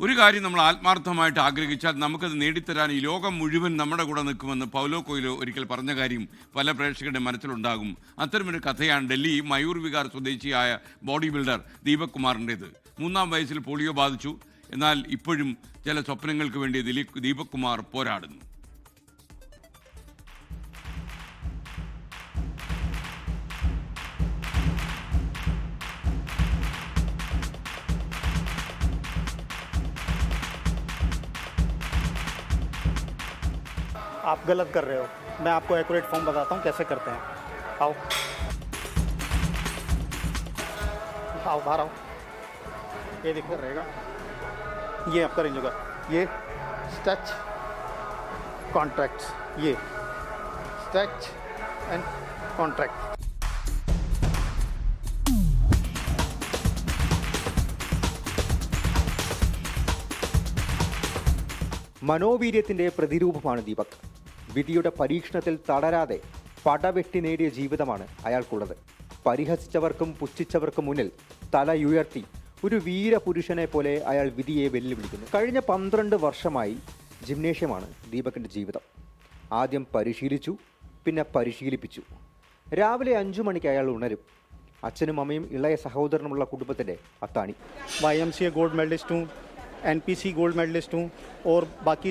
ഒരു കാര്യം നമ്മൾ ആത്മാർത്ഥമായിട്ട് ആഗ്രഹിച്ചാൽ നമുക്കത് നേടിത്തരാൻ ഈ ലോകം മുഴുവൻ നമ്മുടെ കൂടെ നിൽക്കുമെന്ന് പൗലോ കൊയ്ലോ ഒരിക്കൽ പറഞ്ഞ കാര്യം പല പ്രേക്ഷകരുടെ മനസ്സിലുണ്ടാകും. അത്തരമൊരു കഥയാണ് ഡൽഹി മയൂർ വിഹാർ സ്വദേശിയായ ബോഡി ബിൽഡർ ദീപക് കുമാറിൻ്റേത്. 3-ാം വയസ്സിൽ പോളിയോ ബാധിച്ചു. എന്നാൽ ഇപ്പോഴും ചില സ്വപ്നങ്ങൾക്ക് വേണ്ടി ദീപക് കുമാർ പോരാടുന്നു. आप गलत कर रहे हो। मैं आपको एक्यूरेट फॉर्म बताता हूँ कैसे करते हैं। आओ आओ बाहर आओ। ये देखो रहेगा, ये आपका रेंज होगा, ये स्ट्रेच कॉन्ट्रैक्ट्स, ये स्ट्रेच एंड कॉन्ट्रैक्ट। മനോവീര്യത്തിൻ്റെ പ്രതിരൂപമാണ് ദീപക്. വിധിയുടെ പരീക്ഷണത്തിൽ തളരാതെ പടവെട്ടി നേടിയ ജീവിതമാണ് അയാൾക്കുള്ളത്. പരിഹസിച്ചവർക്കും പുച്ഛിച്ചവർക്കും മുന്നിൽ തലയുയർത്തി ഒരു വീരപുരുഷനെ പോലെ അയാൾ വിധിയെ വെല്ലുവിളിക്കുന്നു. കഴിഞ്ഞ 12 വർഷമായി ജിംനേഷ്യമാണ് ദീപകിൻ്റെ ജീവിതം. ആദ്യം പരിശീലിച്ചു, പിന്നെ പരിശീലിപ്പിച്ചു. രാവിലെ 5 മണിക്ക് അയാൾ ഉണരും. അച്ഛനും അമ്മയും ഇളയ സഹോദരനുമുള്ള കുടുംബത്തിൻ്റെ അത്താണി. YMCA गोल्ड मेडलिस्ट हूँ, NPC गोल्ड मेडलिस्ट हूँ और बाकी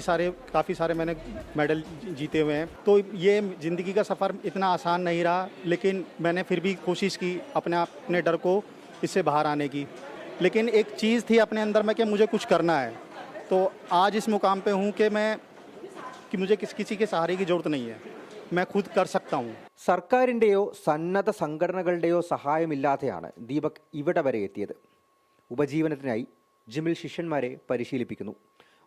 काफ़ी सारे मैंने मेडल जीते हुए हैं। तो ये ज़िंदगी का सफ़र इतना आसान नहीं रहा, लेकिन मैंने फिर भी कोशिश की अपने डर को इससे बाहर आने की। लेकिन एक चीज़ थी अपने अंदर में कि मुझे कुछ करना है। तो आज इस मुकाम पे हूँ कि मुझे किसी के सहारे की ज़रूरत नहीं है, मैं खुद कर सकता हूँ. സർക്കാരിൻ്റെയോ സന്നദ്ധ സംഘടനകളുടെയോ സഹായമില്ലാതെയാണ് ദീപക് ഇവിടെ വരെ എത്തിയത്. ഉപജീവനത്തിനായി ജിമ്മിൽ ശിഷ്യന്മാരെ പരിശീലിപ്പിക്കുന്നു.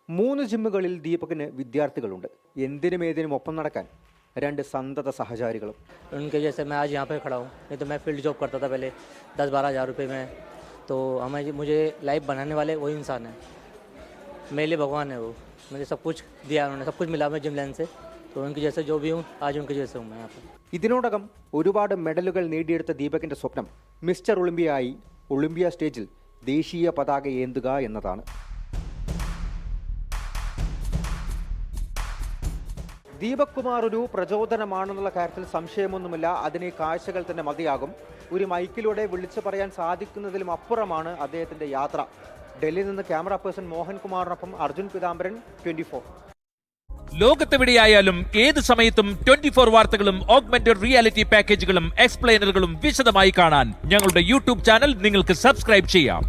3 ജിമ്മുകളിൽ ദീപകിന് വിദ്യാർത്ഥികളുണ്ട്. എന്തിനും ഏതിനും ഒപ്പം നടക്കാൻ 2 സന്തത സഹചാരികളും. उनके जैसे मैं आज यहाँ पे खड़ा हूँ, नहीं तो मैं फील्ड जॉब करता था पहले 10-12 हज़ार रुपये में. तो मुझे लाइफ बनाने वाले वही इंसान है, मेरे लिए भगवान है वो. मुझे सब कुछ दिया उन्होंने, सब कुछ मिला मैं जिम लाइन से. तो उनके जैसे जो भी हूँ आज उनके जैसे हूँ मैं यहाँ पर. ഇതിനോടകം ഒരുപാട് മെഡലുകൾ നേടിയെടുത്ത ദീപകിൻ്റെ സ്വപ്നം മിസ്റ്റർ ഒളിമ്പിയ ആയി ഒളിമ്പിയ സ്റ്റേജിൽ ദേശീയ പതാക ഏന്തുക എന്നതാണ്. ദീപക് കുമാർ ഒരു പ്രചോദനമാണെന്നുള്ള കാര്യത്തിൽ സംശയമൊന്നുമില്ല. അതിന് കാഴ്ചകൾ തന്നെ മതിയാകും. ഒരു മൈക്കിലൂടെ വിളിച്ചു പറയാൻ സാധിക്കുന്നതിലും അപ്പുറമാണ് അദ്ദേഹത്തിൻ്റെ യാത്ര. ഡൽഹിയിൽ നിന്ന് ക്യാമറ പേഴ്സൺ മോഹൻ കുമാറിനൊപ്പം അർജുൻ പിതാംബരൻ, 24. ലോകത്തെവിടെയായാലും ഏത് സമയത്തും 24 വാർത്തകളും ഓഗ്മെന്റഡ് റിയാലിറ്റി പാക്കേജുകളും എക്സ്പ്ലെയിനറുകളും വിശദമായി കാണാൻ ഞങ്ങളുടെ യൂട്യൂബ് ചാനൽ നിങ്ങൾക്ക് സബ്സ്ക്രൈബ് ചെയ്യാം.